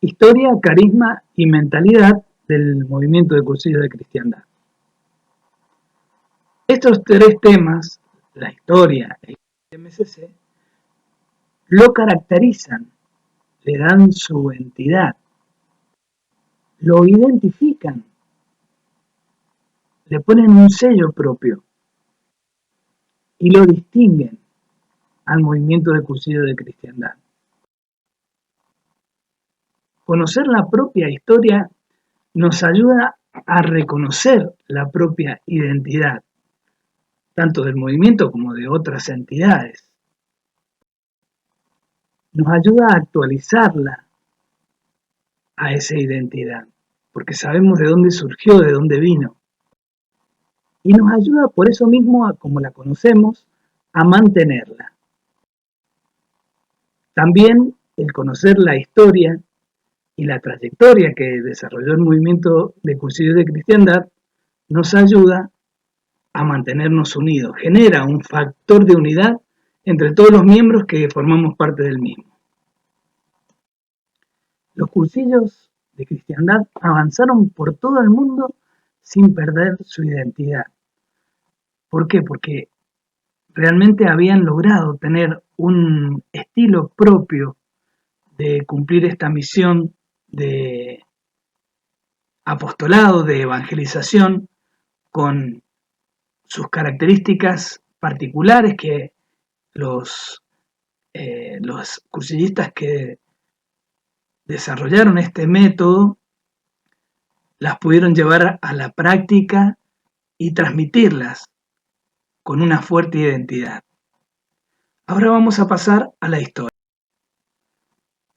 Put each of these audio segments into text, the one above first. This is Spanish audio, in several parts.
Historia, carisma y mentalidad del movimiento de cursillos de cristiandad. Estos tres temas, la historia y el MCC, lo caracterizan, le dan su entidad, lo identifican, le ponen un sello propio y lo distinguen al movimiento de cursillos de cristiandad. Conocer la propia historia nos ayuda a reconocer la propia identidad, tanto del movimiento como de otras entidades. Nos ayuda a actualizarla a esa identidad, porque sabemos de dónde surgió, de dónde vino. Y nos ayuda por eso mismo, como la conocemos, a mantenerla. También el conocer la historia y la trayectoria que desarrolló el movimiento de cursillos de cristiandad nos ayuda a mantenernos unidos, genera un factor de unidad entre todos los miembros que formamos parte del mismo. Los cursillos de cristiandad avanzaron por todo el mundo sin perder su identidad. ¿Por qué? Porque realmente habían logrado tener un estilo propio de cumplir esta misión de apostolado, de evangelización, con sus características particulares que los cursillistas que desarrollaron este método las pudieron llevar a la práctica y transmitirlas con una fuerte identidad. Ahora vamos a pasar a la historia.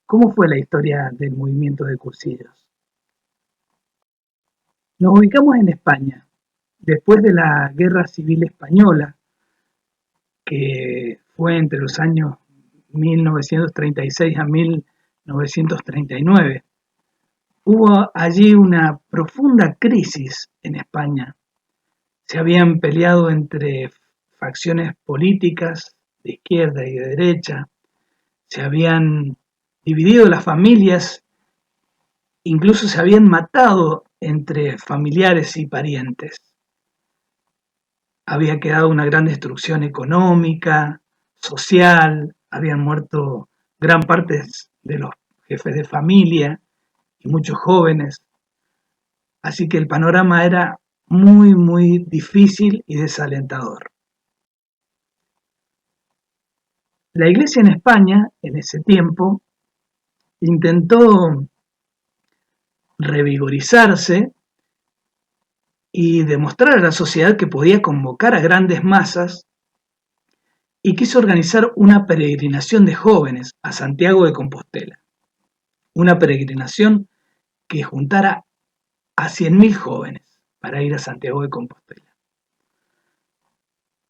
¿Cómo fue la historia del movimiento de cursillos? Nos ubicamos en España, después de la Guerra Civil Española, que fue entre los años 1936 a 1939. Hubo allí una profunda crisis en España. Se habían peleado entre facciones políticas de izquierda y de derecha, se habían dividido las familias, incluso se habían matado entre familiares y parientes. Había quedado una gran destrucción económica, social, habían muerto gran parte de los jefes de familia y muchos jóvenes. Así que el panorama era muy, muy difícil y desalentador. La Iglesia en España, en ese tiempo, intentó revigorizarse y demostrar a la sociedad que podía convocar a grandes masas y quiso organizar una peregrinación de jóvenes a Santiago de Compostela. Una peregrinación que juntara a 100.000 jóvenes para ir a Santiago de Compostela.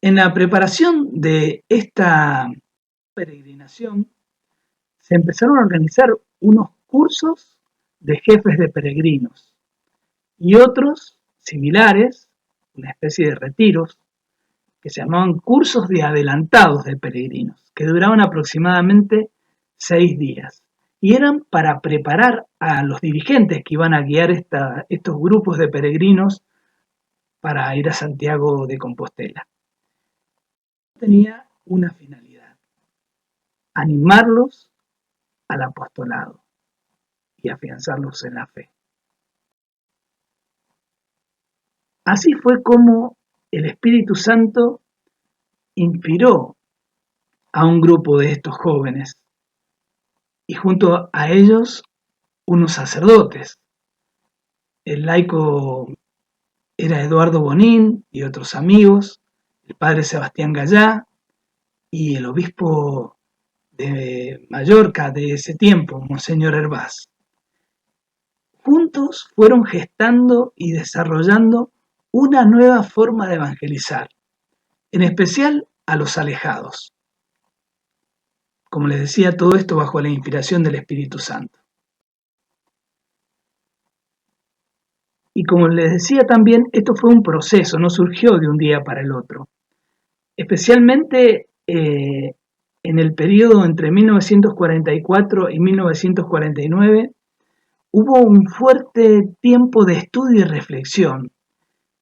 En la preparación de esta peregrinación se empezaron a organizar unos cursos de jefes de peregrinos y otros similares, una especie de retiros, que se llamaban cursos de adelantados de peregrinos, que duraban aproximadamente 6 días. Y eran para preparar a los dirigentes que iban a guiar estos grupos de peregrinos para ir a Santiago de Compostela. Tenía una finalidad: animarlos al apostolado y afianzarlos en la fe. Así fue como el Espíritu Santo inspiró a un grupo de estos jóvenes y junto a ellos unos sacerdotes. El laico era Eduardo Bonín y otros amigos, el padre Sebastián Gallá y el obispo de Mallorca de ese tiempo, Monseñor Hervás. Juntos fueron gestando y desarrollando una nueva forma de evangelizar, en especial a los alejados. Como les decía, todo esto bajo la inspiración del Espíritu Santo. Y como les decía también, esto fue un proceso, no surgió de un día para el otro. Especialmente en el periodo entre 1944 y 1949, hubo un fuerte tiempo de estudio y reflexión.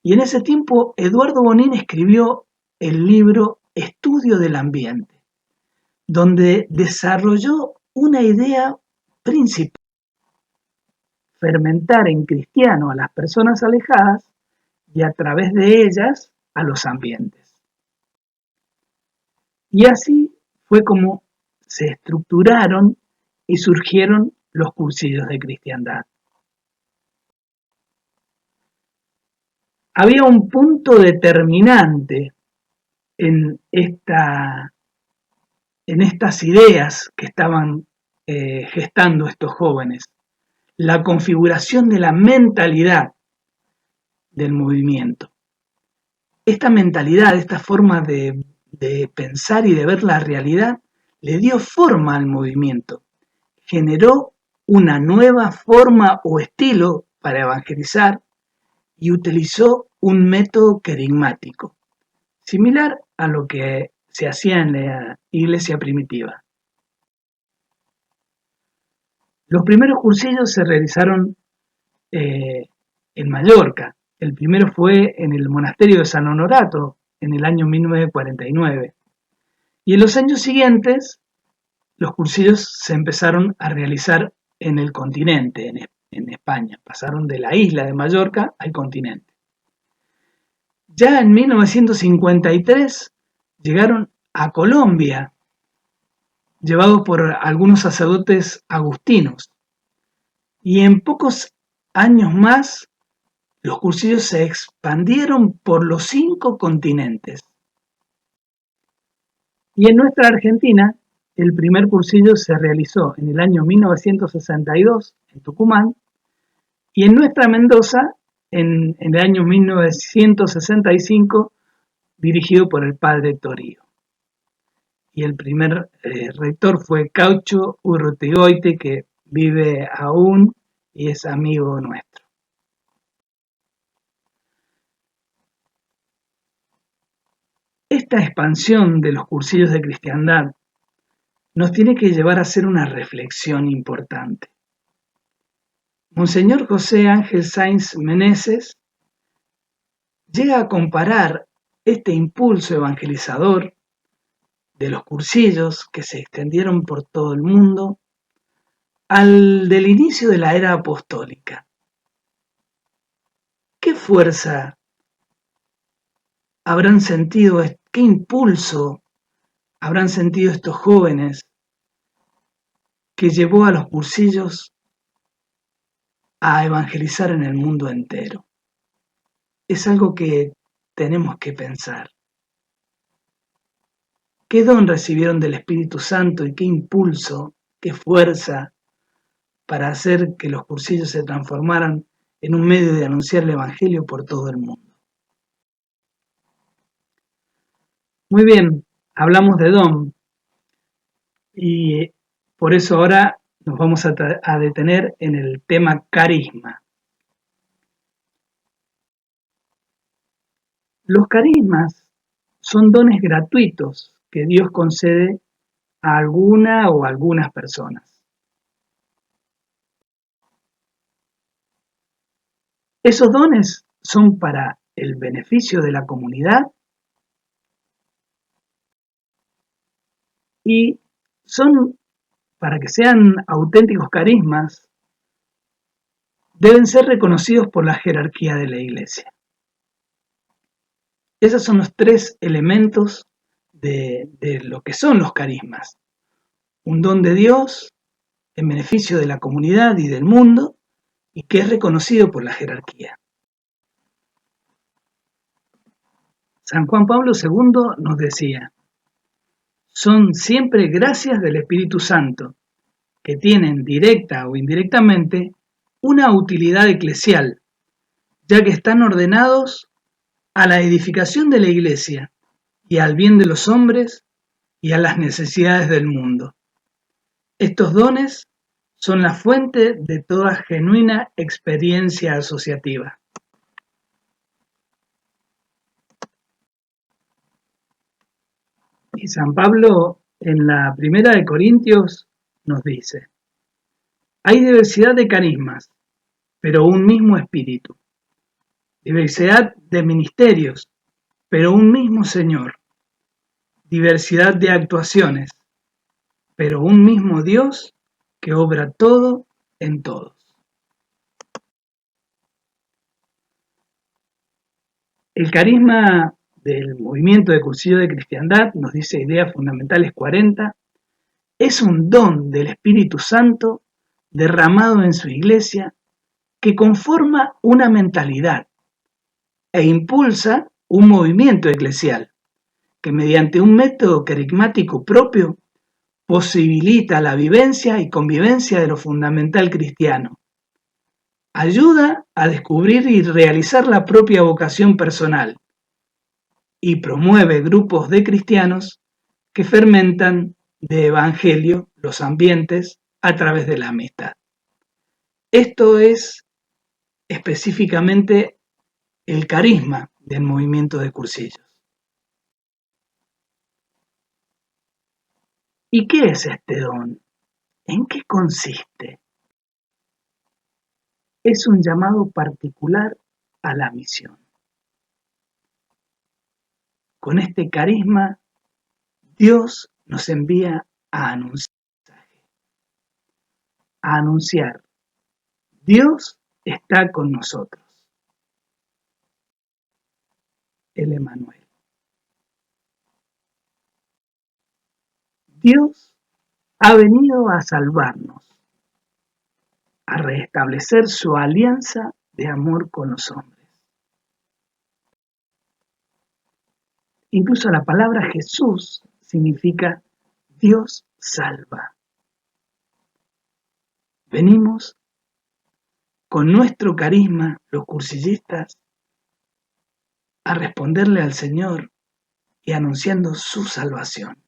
Y en ese tiempo Eduardo Bonín escribió el libro Estudio del Ambiente, donde desarrolló una idea principal: fermentar en cristiano a las personas alejadas y a través de ellas a los ambientes. Y así fue como se estructuraron y surgieron los cursillos de cristiandad. Había un punto determinante en, en estas ideas que estaban gestando estos jóvenes: la configuración de la mentalidad del movimiento. Esta mentalidad, esta forma de pensar y de ver la realidad, le dio forma al movimiento, generó una nueva forma o estilo para evangelizar y utilizó un método querigmático, similar a lo que se hacía en la iglesia primitiva. Los primeros cursillos se realizaron en Mallorca. El primero fue en el monasterio de San Honorato en el año 1949. Y en los años siguientes, los cursillos se empezaron a realizar en el continente, en España. Pasaron de la isla de Mallorca al continente. Ya en 1953 llegaron a Colombia, llevados por algunos sacerdotes agustinos. Y en pocos años más, los cursillos se expandieron por los 5 continentes. Y en nuestra Argentina, el primer cursillo se realizó en el año 1962 en Tucumán, y en nuestra Mendoza en el año 1965, dirigido por el padre Torío. Y el primer rector fue Caucho Urrutigoite, que vive aún y es amigo nuestro. Esta expansión de los cursillos de cristiandad nos tiene que llevar a hacer una reflexión importante. Monseñor José Ángel Sáenz Meneses llega a comparar este impulso evangelizador de los cursillos que se extendieron por todo el mundo al del inicio de la era apostólica. ¿Qué fuerza habrán sentido, qué impulso habrán sentido estos jóvenes que llevó a los cursillos a evangelizar en el mundo entero? Es algo que tenemos que pensar. ¿Qué don recibieron del Espíritu Santo y qué impulso, qué fuerza para hacer que los cursillos se transformaran en un medio de anunciar el Evangelio por todo el mundo? Muy bien, hablamos de don y por eso ahora nos vamos a detener en el tema carisma. Los carismas son dones gratuitos que Dios concede a alguna o algunas personas. Esos dones son para el beneficio de la comunidad y son, para que sean auténticos carismas, deben ser reconocidos por la jerarquía de la Iglesia. Esos son los 3 elementos de lo que son los carismas: un don de Dios en beneficio de la comunidad y del mundo, y que es reconocido por la jerarquía. San Juan Pablo II nos decía: son siempre gracias del Espíritu Santo, que tienen directa o indirectamente una utilidad eclesial, ya que están ordenados a la edificación de la Iglesia y al bien de los hombres y a las necesidades del mundo. Estos dones son la fuente de toda genuina experiencia asociativa. Y San Pablo en la primera de Corintios nos dice: Hay diversidad de carismas, pero un mismo espíritu. Diversidad de ministerios, pero un mismo Señor. Diversidad de actuaciones, pero un mismo Dios que obra todo en todos. El carisma del movimiento de Cursillo de Cristiandad, nos dice Ideas Fundamentales 40, es un don del Espíritu Santo derramado en su iglesia que conforma una mentalidad e impulsa un movimiento eclesial que mediante un método carismático propio posibilita la vivencia y convivencia de lo fundamental cristiano. Ayuda a descubrir y realizar la propia vocación personal y promueve grupos de cristianos que fermentan de evangelio los ambientes a través de la amistad. Esto es específicamente el carisma del movimiento de cursillos. ¿Y qué es este don? ¿En qué consiste? Es un llamado particular a la misión. Con este carisma, Dios nos envía a anunciar. Dios está con nosotros. El Emmanuel. Dios ha venido a salvarnos, a restablecer su alianza de amor con los hombres. Incluso la palabra Jesús significa Dios salva. Venimos con nuestro carisma, los cursillistas, a responderle al Señor y anunciando su salvación.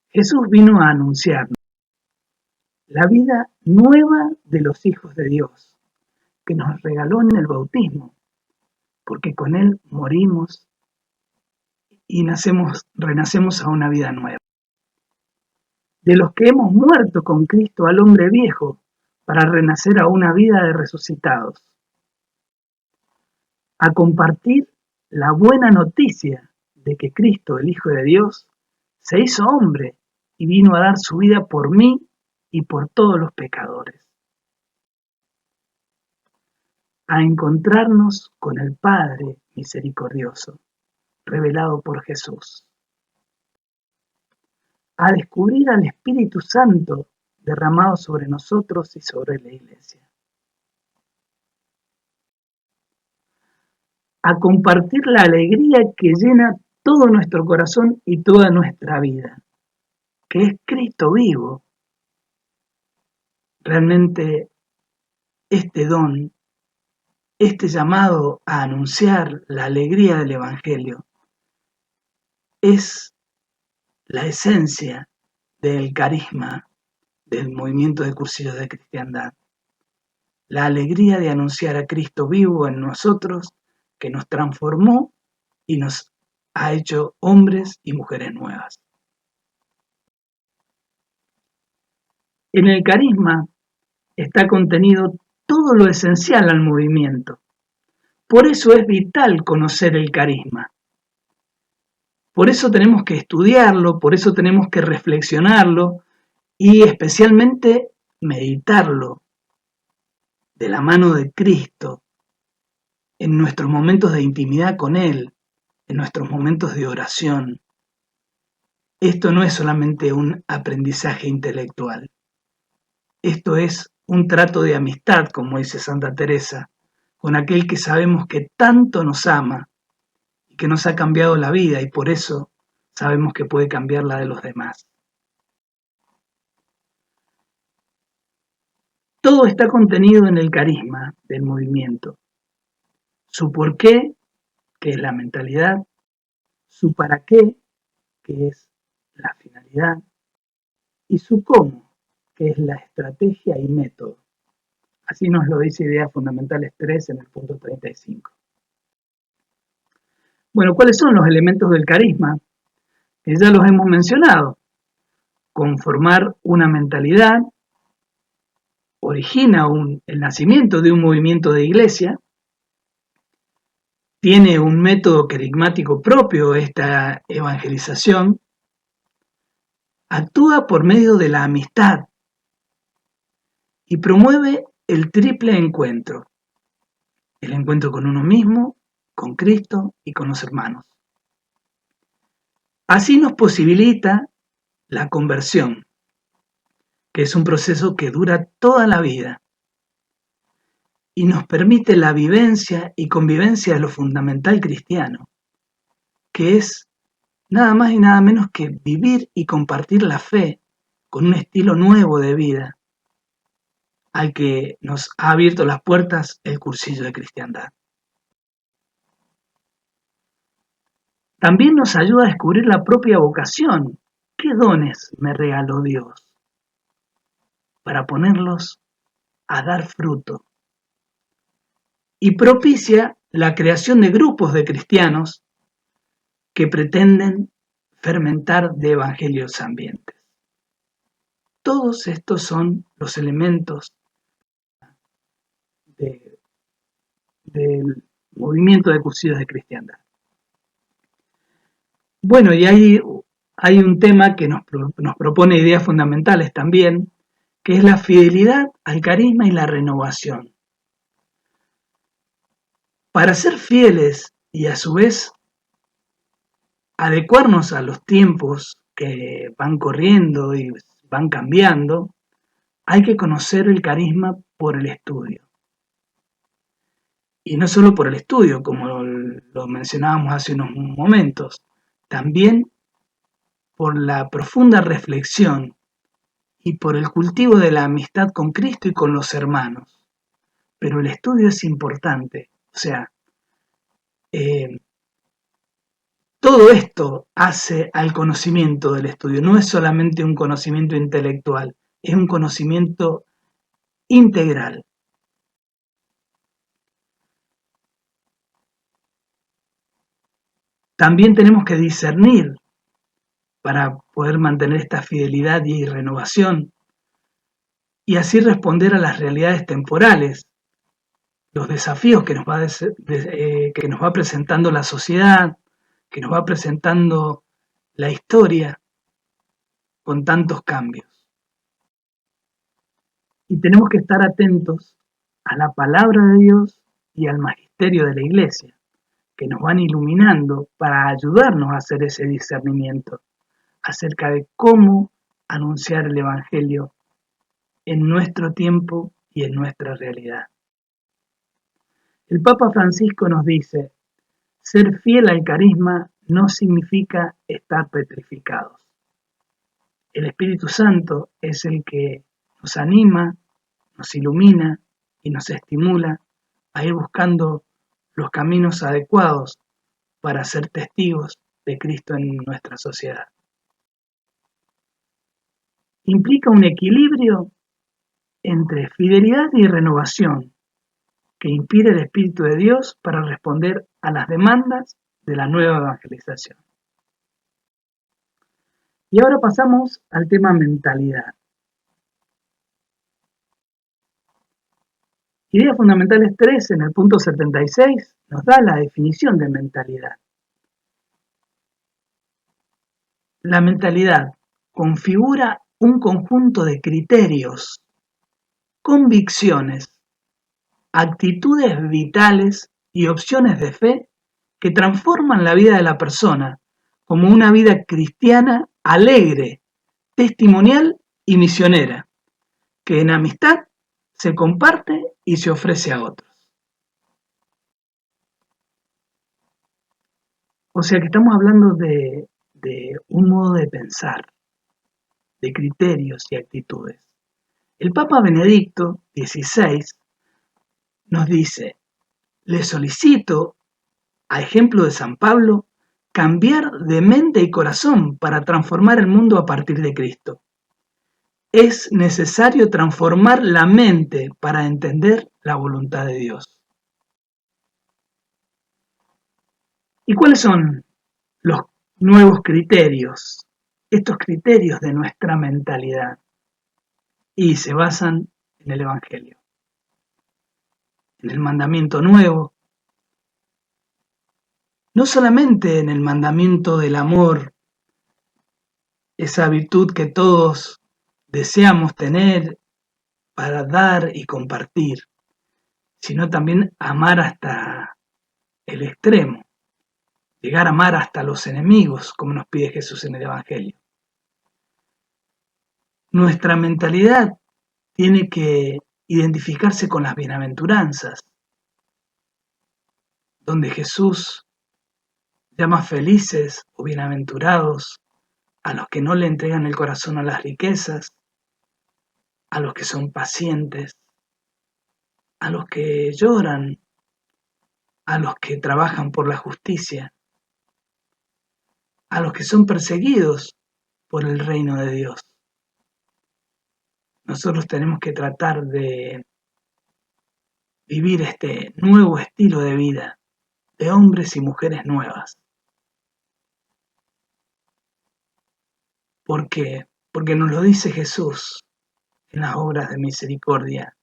Jesús vino a anunciarnos la vida nueva de los hijos de Dios, que nos regaló en el bautismo, porque con Él morimos y renacemos a una vida nueva. De los que hemos muerto con Cristo al hombre viejo, para renacer a una vida de resucitados. A compartir la buena noticia de que Cristo, el Hijo de Dios, se hizo hombre y vino a dar su vida por mí y por todos los pecadores. A encontrarnos con el Padre misericordioso, revelado por Jesús. A descubrir al Espíritu Santo derramado sobre nosotros y sobre la Iglesia. A compartir la alegría que llena todo nuestro corazón y toda nuestra vida, que es Cristo vivo. Realmente este don, este llamado a anunciar la alegría del Evangelio, es la esencia del carisma del movimiento de cursillos de cristiandad. La alegría de anunciar a Cristo vivo en nosotros, que nos transformó y nos ha hecho hombres y mujeres nuevas. En el carisma está contenido todo lo esencial al movimiento. Por eso es vital conocer el carisma. Por eso tenemos que estudiarlo, por eso tenemos que reflexionarlo y especialmente meditarlo de la mano de Cristo en nuestros momentos de intimidad con Él, en nuestros momentos de oración. Esto no es solamente un aprendizaje intelectual. Esto es un trato de amistad, como dice Santa Teresa, con aquel que sabemos que tanto nos ama y que nos ha cambiado la vida y por eso sabemos que puede cambiar la de los demás. Todo está contenido en el carisma del movimiento. Su por qué, que es la mentalidad, su para qué, que es la finalidad, y su cómo, que es la estrategia y método. Así nos lo dice Ideas Fundamentales 3 en el punto 35. Bueno, ¿cuáles son los elementos del carisma? Que ya los hemos mencionado. conformar una mentalidad, origina el nacimiento de un movimiento de iglesia, tiene un método carismático propio esta evangelización, actúa por medio de la amistad y promueve el triple encuentro, el encuentro con uno mismo, con Cristo y con los hermanos. Así nos posibilita la conversión, que es un proceso que dura toda la vida y nos permite la vivencia y convivencia de lo fundamental cristiano, que es nada más y nada menos que vivir y compartir la fe con un estilo nuevo de vida al que nos ha abierto las puertas el cursillo de cristiandad. También nos ayuda a descubrir la propia vocación. ¿Qué dones me regaló Dios? Para ponerlos a dar fruto. Y propicia la creación de grupos de cristianos que pretenden fermentar de evangelios ambientes. Todos estos son los elementos del movimiento de cursillos de cristiandad. Bueno, y hay un tema que nos propone ideas fundamentales también, que es la fidelidad al carisma y la renovación. Para ser fieles y a su vez adecuarnos a los tiempos que van corriendo y van cambiando, hay que conocer el carisma por el estudio. Y no solo por el estudio, como lo mencionábamos hace unos momentos, también por la profunda reflexión y por el cultivo de la amistad con Cristo y con los hermanos. Pero el estudio es importante, o sea, todo esto hace al conocimiento del estudio, no es solamente un conocimiento intelectual, es un conocimiento integral. También tenemos que discernir para poder mantener esta fidelidad y renovación y así responder a las realidades temporales, los desafíos que nos va presentando la sociedad, que nos va presentando la historia con tantos cambios. Y tenemos que estar atentos a la palabra de Dios y al magisterio de la Iglesia, que nos van iluminando para ayudarnos a hacer ese discernimiento acerca de cómo anunciar el Evangelio en nuestro tiempo y en nuestra realidad. El Papa Francisco nos dice, ser fiel al carisma no significa estar petrificados. El Espíritu Santo es el que nos anima, nos ilumina y nos estimula a ir buscando los caminos adecuados para ser testigos de Cristo en nuestra sociedad. Implica un equilibrio entre fidelidad y renovación que inspire el Espíritu de Dios para responder a las demandas de la nueva evangelización. Y ahora pasamos al tema mentalidad. Ideas Fundamentales 3, en el punto 76, nos da la definición de mentalidad. La mentalidad configura un conjunto de criterios, convicciones, actitudes vitales y opciones de fe que transforman la vida de la persona como una vida cristiana alegre, testimonial y misionera, que en amistad se comparte y se ofrece a otros. O sea que estamos hablando de un modo de pensar, de criterios y actitudes. El Papa Benedicto XVI nos dice, le solicito, a ejemplo de San Pablo, cambiar de mente y corazón para transformar el mundo a partir de Cristo. Es necesario transformar la mente para entender la voluntad de Dios. ¿Y cuáles son los nuevos criterios? estos criterios de nuestra mentalidad? Y se basan en el Evangelio, en el mandamiento nuevo, no solamente en el mandamiento del amor, esa virtud que todos deseamos tener para dar y compartir, sino también amar hasta el extremo, llegar a amar hasta los enemigos, como nos pide Jesús en el Evangelio. Nuestra mentalidad tiene que identificarse con las bienaventuranzas, donde Jesús llama felices o bienaventurados a los que no le entregan el corazón a las riquezas, a los que son pacientes, a los que lloran, a los que trabajan por la justicia, a los que son perseguidos por el reino de Dios. Nosotros tenemos que tratar de vivir este nuevo estilo de vida, de hombres y mujeres nuevas. ¿Por qué? Porque nos lo dice Jesús en las obras de misericordia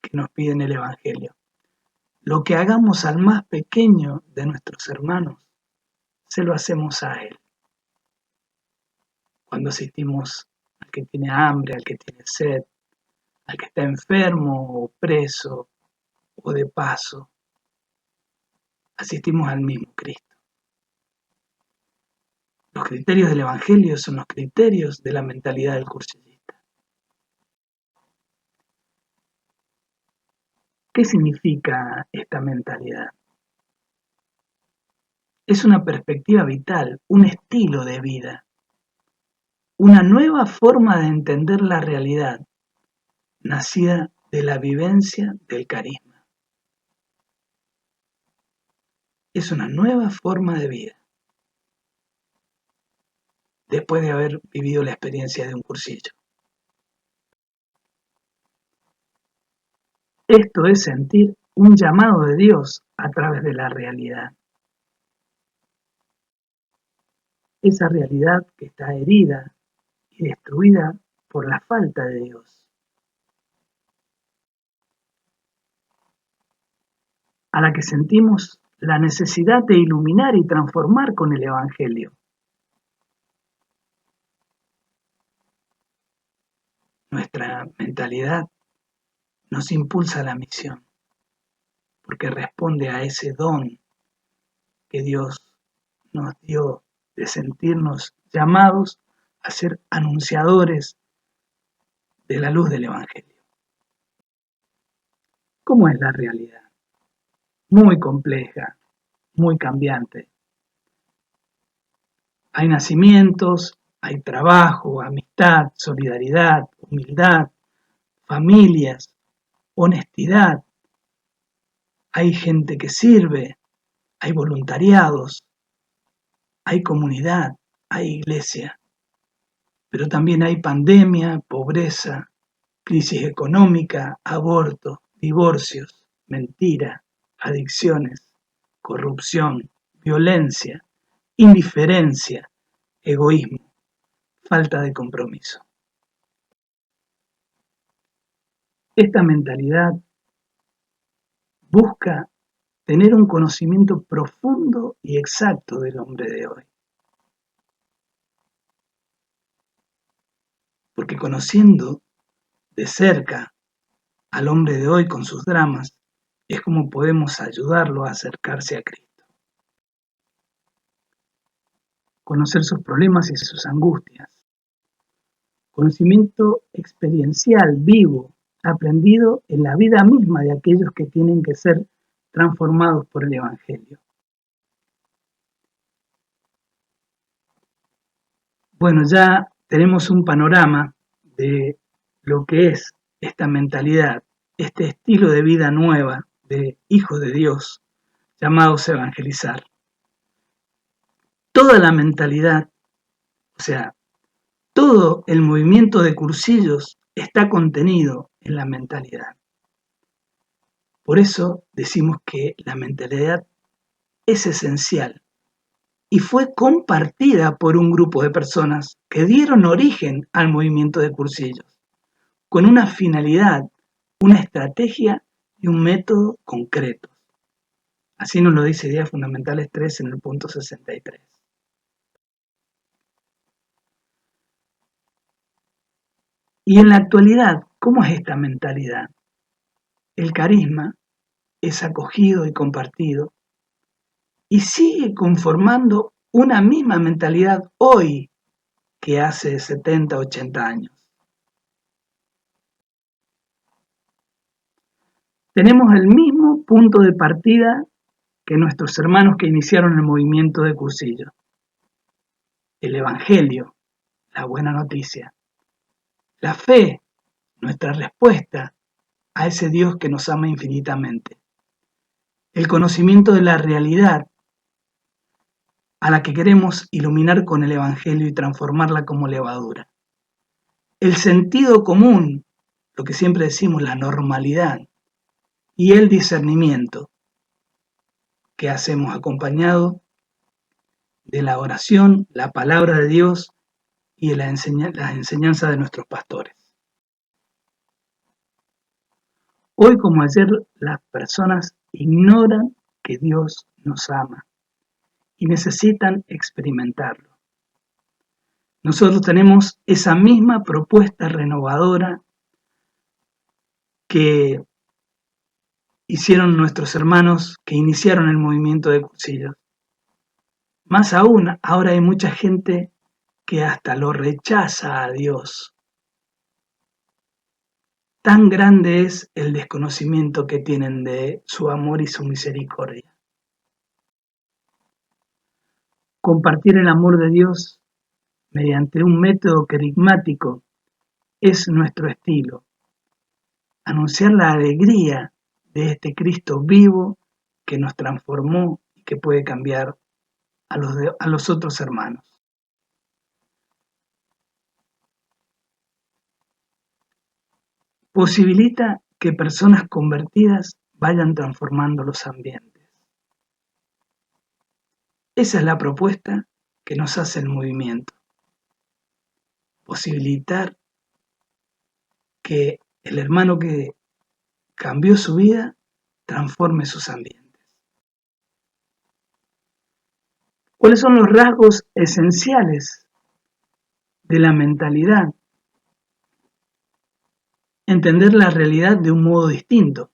que nos pide en el Evangelio. Lo que hagamos al más pequeño de nuestros hermanos, se lo hacemos a Él. Cuando asistimos al que tiene hambre, al que tiene sed, al que está enfermo o preso o de paso, asistimos al mismo Cristo. Los criterios del Evangelio son los criterios de la mentalidad del cursillista. ¿Qué significa esta mentalidad? Es una perspectiva vital, un estilo de vida, una nueva forma de entender la realidad, nacida de la vivencia del carisma. Es una nueva forma de vida, después de haber vivido la experiencia de un cursillo. Esto es sentir un llamado de Dios a través de la realidad. Esa realidad que está herida y destruida por la falta de Dios, a la que sentimos la necesidad de iluminar y transformar con el Evangelio. Nuestra mentalidad nos impulsa a la misión, porque responde a ese don que Dios nos dio de sentirnos llamados a ser anunciadores de la luz del Evangelio. ¿Cómo es la realidad? Muy compleja, muy cambiante. Hay nacimientos, hay trabajo, amistad, solidaridad, humildad, familias, honestidad. Hay gente que sirve, hay voluntariados, hay comunidad, hay iglesia. Pero también hay pandemia, pobreza, crisis económica, aborto, divorcios, mentira, adicciones, corrupción, violencia, indiferencia, egoísmo, falta de compromiso. Esta mentalidad busca tener un conocimiento profundo y exacto del hombre de hoy. Porque conociendo de cerca al hombre de hoy con sus dramas, es como podemos ayudarlo a acercarse a Cristo. Conocer sus problemas y sus angustias. Conocimiento experiencial, vivo, aprendido en la vida misma de aquellos que tienen que ser transformados por el Evangelio. Bueno, ya tenemos un panorama de lo que es esta mentalidad, este estilo de vida nueva de hijos de Dios llamados a evangelizar. Toda la mentalidad, o sea, todo el movimiento de cursillos está contenido en la mentalidad. Por eso decimos que la mentalidad es esencial y fue compartida por un grupo de personas que dieron origen al movimiento de cursillos, con una finalidad, una estrategia y un método concreto. Así nos lo dice Ideas Fundamentales 3 en el punto 63. Y en la actualidad, ¿cómo es esta mentalidad? El carisma es acogido y compartido y sigue conformando una misma mentalidad hoy que hace 70, 80 años. Tenemos el mismo punto de partida que nuestros hermanos que iniciaron el movimiento de cursillo. El Evangelio, la buena noticia. La fe, nuestra respuesta a ese Dios que nos ama infinitamente. El conocimiento de la realidad a la que queremos iluminar con el Evangelio y transformarla como levadura. El sentido común, lo que siempre decimos, la normalidad, y el discernimiento que hacemos acompañado de la oración, la palabra de Dios y de las enseñanzas de nuestros pastores. Hoy como ayer las personas ignoran que Dios nos ama y necesitan experimentarlo. Nosotros tenemos esa misma propuesta renovadora que hicieron nuestros hermanos que iniciaron el movimiento de cursillos. Más aún, ahora hay mucha gente que hasta lo rechaza a Dios. Tan grande es el desconocimiento que tienen de su amor y su misericordia. Compartir el amor de Dios mediante un método carismático es nuestro estilo. Anunciar la alegría de este Cristo vivo que nos transformó y que puede cambiar a los otros hermanos. Posibilita que personas convertidas vayan transformando los ambientes. Esa es la propuesta que nos hace el movimiento. Posibilitar que el hermano que cambió su vida transforme sus ambientes. ¿Cuáles son los rasgos esenciales de la mentalidad? Entender la realidad de un modo distinto,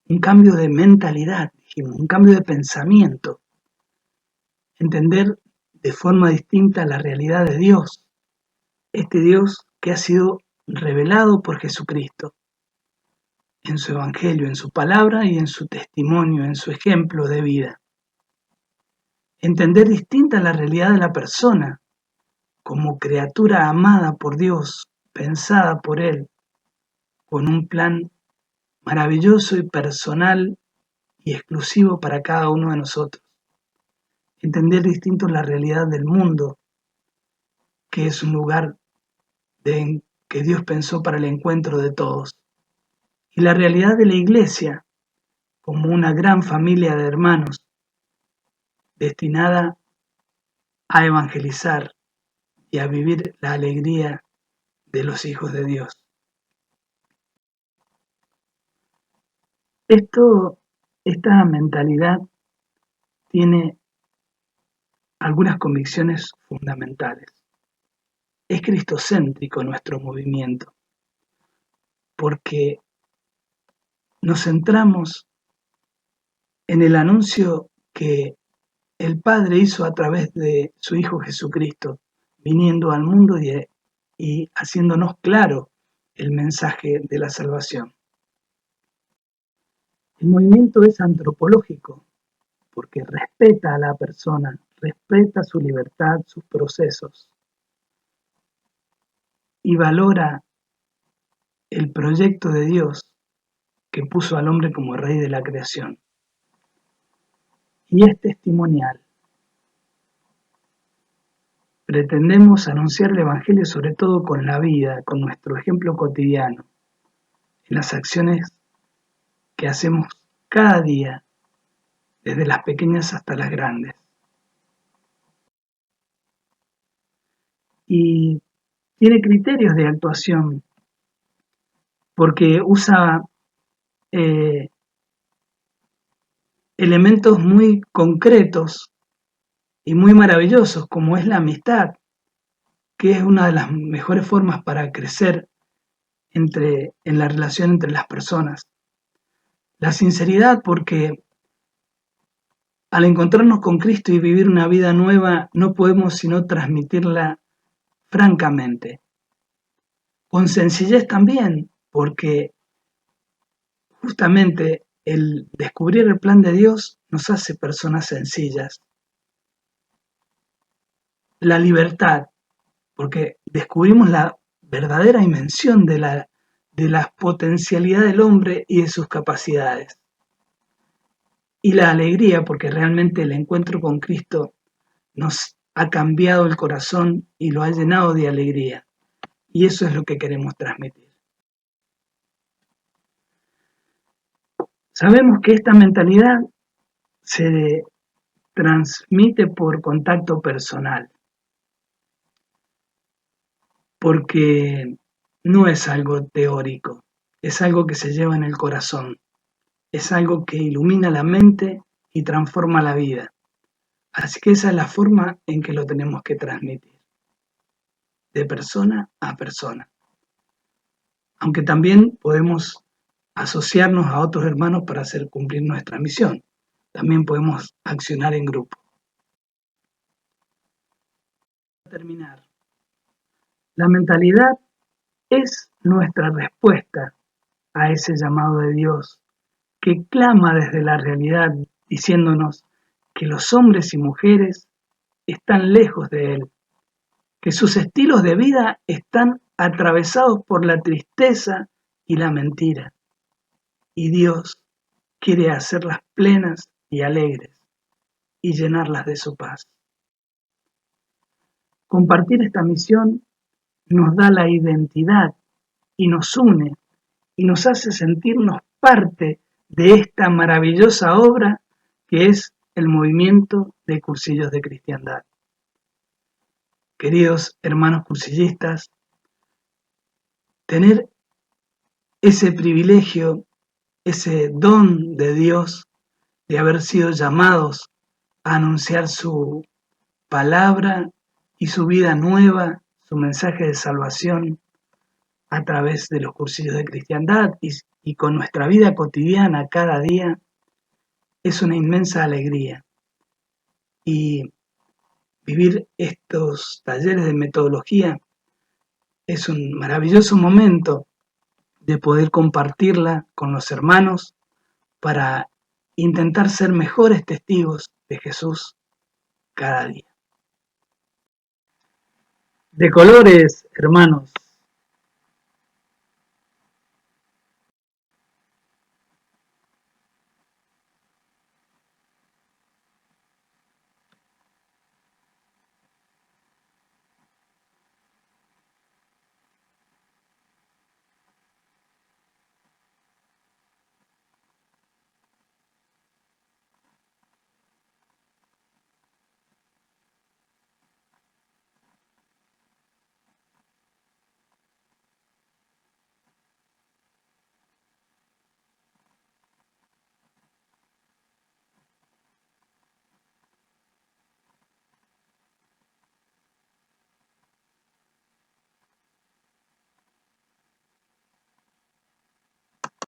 un cambio de mentalidad, dijimos, un cambio de pensamiento. Entender de forma distinta la realidad de Dios, este Dios que ha sido revelado por Jesucristo en su Evangelio, en su palabra y en su testimonio, en su ejemplo de vida. Entender distinta la realidad de la persona como criatura amada por Dios, pensada por Él, con un plan maravilloso y personal y exclusivo para cada uno de nosotros. Entender distinto la realidad del mundo, que es un lugar que Dios pensó para el encuentro de todos. Y la realidad de la Iglesia, como una gran familia de hermanos, destinada a evangelizar y a vivir la alegría de los hijos de Dios. Esta mentalidad tiene algunas convicciones fundamentales. Es cristocéntrico nuestro movimiento, porque nos centramos en el anuncio que el Padre hizo a través de su Hijo Jesucristo, viniendo al mundo y haciéndonos claro el mensaje de la salvación. El movimiento es antropológico, porque respeta a la persona, respeta su libertad, sus procesos, y valora el proyecto de Dios que puso al hombre como rey de la creación. Y es testimonial. Pretendemos anunciar el Evangelio sobre todo con la vida, con nuestro ejemplo cotidiano, en las acciones que hacemos cada día, desde las pequeñas hasta las grandes. y tiene criterios de actuación porque usa elementos muy concretos y muy maravillosos, como es la amistad, que es una de las mejores formas para crecer en la relación entre las personas. La sinceridad, porque al encontrarnos con Cristo y vivir una vida nueva, no podemos sino transmitirla francamente. Con sencillez también, porque justamente el descubrir el plan de Dios nos hace personas sencillas. La libertad, porque descubrimos la verdadera dimensión de la potencialidad del hombre y de sus capacidades. Y la alegría, porque realmente el encuentro con Cristo nos ha cambiado el corazón y lo ha llenado de alegría. Y eso es lo que queremos transmitir. Sabemos que esta mentalidad se transmite por contacto personal, porque no es algo teórico, es algo que se lleva en el corazón, es algo que ilumina la mente y transforma la vida. Así que esa es la forma en que lo tenemos que transmitir, de persona a persona. Aunque también podemos asociarnos a otros hermanos para hacer cumplir nuestra misión. También podemos accionar en grupo. Para terminar, la mentalidad es nuestra respuesta a ese llamado de Dios que clama desde la realidad diciéndonos que los hombres y mujeres están lejos de Él, que sus estilos de vida están atravesados por la tristeza y la mentira, y Dios quiere hacerlas plenas y alegres y llenarlas de su paz. Compartir esta misión nos da la identidad y nos une y nos hace sentirnos parte de esta maravillosa obra que es el movimiento de cursillos de cristiandad. Queridos hermanos cursillistas, tener ese privilegio, ese don de Dios de haber sido llamados a anunciar su palabra y su vida nueva, su mensaje de salvación a través de los cursillos de cristiandad y con nuestra vida cotidiana cada día, es una inmensa alegría. Y vivir estos talleres de metodología es un maravilloso momento de poder compartirla con los hermanos para intentar ser mejores testigos de Jesús cada día. De colores, hermanos,